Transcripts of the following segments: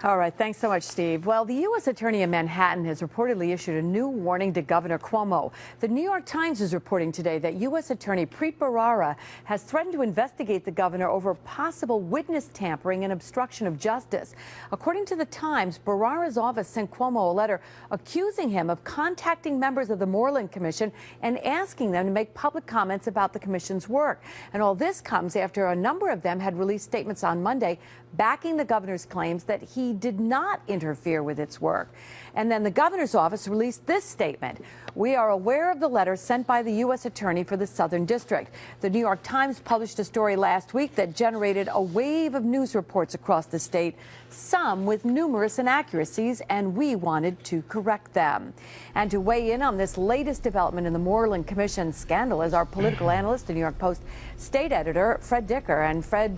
All right. Thanks so much, Steve. Well, the U.S. Attorney in Manhattan has reportedly issued a new warning to Governor Cuomo. The New York Times is reporting today that U.S. Attorney Preet Bharara has threatened to investigate the governor over possible witness tampering and obstruction of justice. According to the Times, Bharara's office sent Cuomo a letter accusing him of contacting members of the Moreland Commission and asking them to make public comments about the commission's work. And all this comes after a number of them had released statements on Monday backing the governor's claims that he did not interfere with its work. And then the governor's office released this statement. We are aware of the letter sent by the U.S. Attorney for the Southern District. The New York Times published a story last week that generated a wave of news reports across the state, some with numerous inaccuracies, and we wanted to correct them. And to weigh in on this latest development in the Moreland Commission scandal is our political analyst, the New York Post state editor, Fred Dicker. And Fred,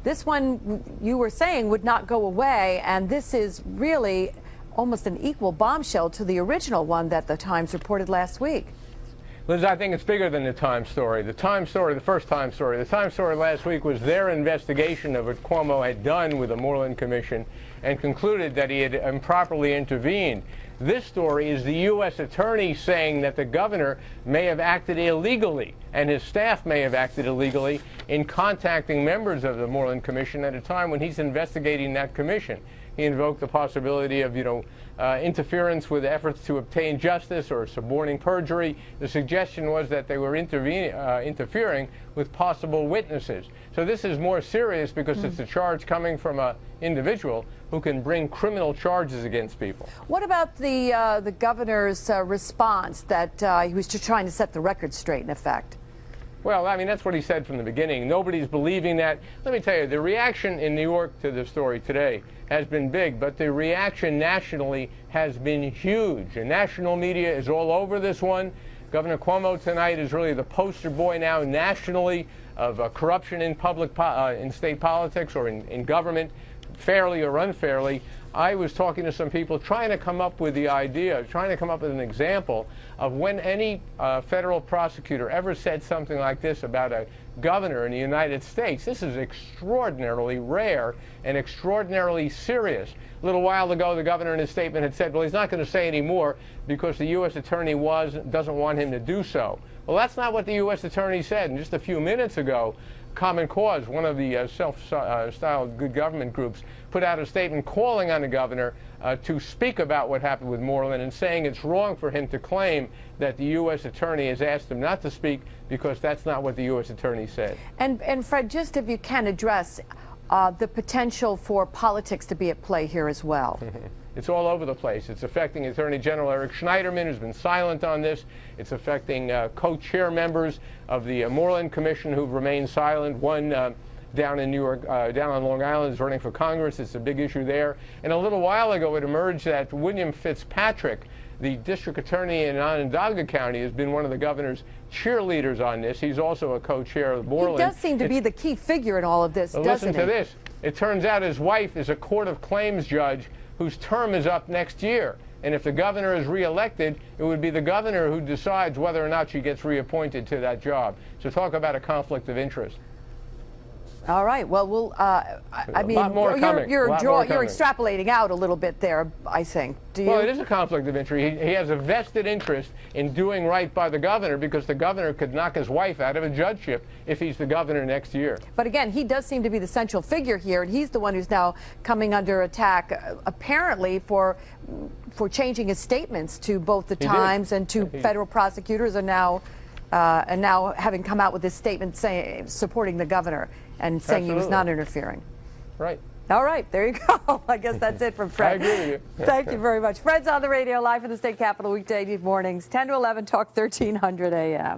this one you were saying would not go away, and this is really almost an equal bombshell to the original one that the Times reported last week. Liz, I think it's bigger than the Times story. The Times story, the first Times story. The Times story last week was their investigation of what Cuomo had done with the Moreland Commission and concluded that he had improperly intervened. This story is the U.S. Attorney saying that the governor may have acted illegally and his staff may have acted illegally in contacting members of the Moreland Commission at a time when he's investigating that commission. He invoked the possibility of, interference with efforts to obtain justice or suborning perjury. The suggestion was that they were interfering with possible witnesses. So this is more serious because it's a charge coming from an individual who can bring criminal charges against people. What about the governor's response that he was just trying to set the record straight, in effect? Well, I mean, that's what he said from the beginning. Nobody's believing that. Let me tell you, the reaction in New York to the story today has been big, but the reaction nationally has been huge. And national media is all over this one. Governor Cuomo tonight is really the poster boy now nationally of corruption in in state politics or in government, fairly or unfairly. I was talking to some people trying to come up with the idea, trying to come up with an example of when any federal prosecutor ever said something like this about a governor in the United States. This is extraordinarily rare and extraordinarily serious. A little while ago, the governor in his statement had said, well, he's not going to say any more because the U.S. Attorney doesn't want him to do so. Well, that's not what the U.S. Attorney said. And just a few minutes ago, Common Cause, one of the self-styled good government groups, put out a statement calling on the governor to speak about what happened with Moreland and saying it's wrong for him to claim that the U.S. Attorney has asked him not to speak because that's not what the U.S. Attorney said. And Fred, just if you can address the potential for politics to be at play here as well. It's all over the place. It's affecting Attorney General Eric Schneiderman, who's been silent on this. It's affecting co-chair members of the Moreland Commission who've remained silent. One down in New York, down on Long Island, is running for Congress. It's a big issue there. And a little while ago, it emerged that William Fitzpatrick, the district attorney in Onondaga County, has been one of the governor's cheerleaders on this. He's also a co-chair of Moreland. He does seem to be the key figure in all of this, doesn't he? Listen to this. It turns out his wife is a court of claims judge whose term is up next year. And if the governor is reelected, it would be the governor who decides whether or not she gets reappointed to that job. So talk about a conflict of interest. All right. Well, I mean, you're extrapolating out a little bit there, I think. Do you? Well, it is a conflict of interest. He has a vested interest in doing right by the governor because the governor could knock his wife out of a judgeship if he's the governor next year. But again, he does seem to be the central figure here, and he's the one who's now coming under attack, apparently for changing his statements to both the Times and to federal prosecutors, and now having come out with this statement saying supporting the governor and saying he was not interfering. Right. All right, there you go. I guess that's it from Fred. I agree with you. Thank you very much. Fred's on the radio live from the state capitol weekday mornings, 10 to 11, Talk 1300 a.m.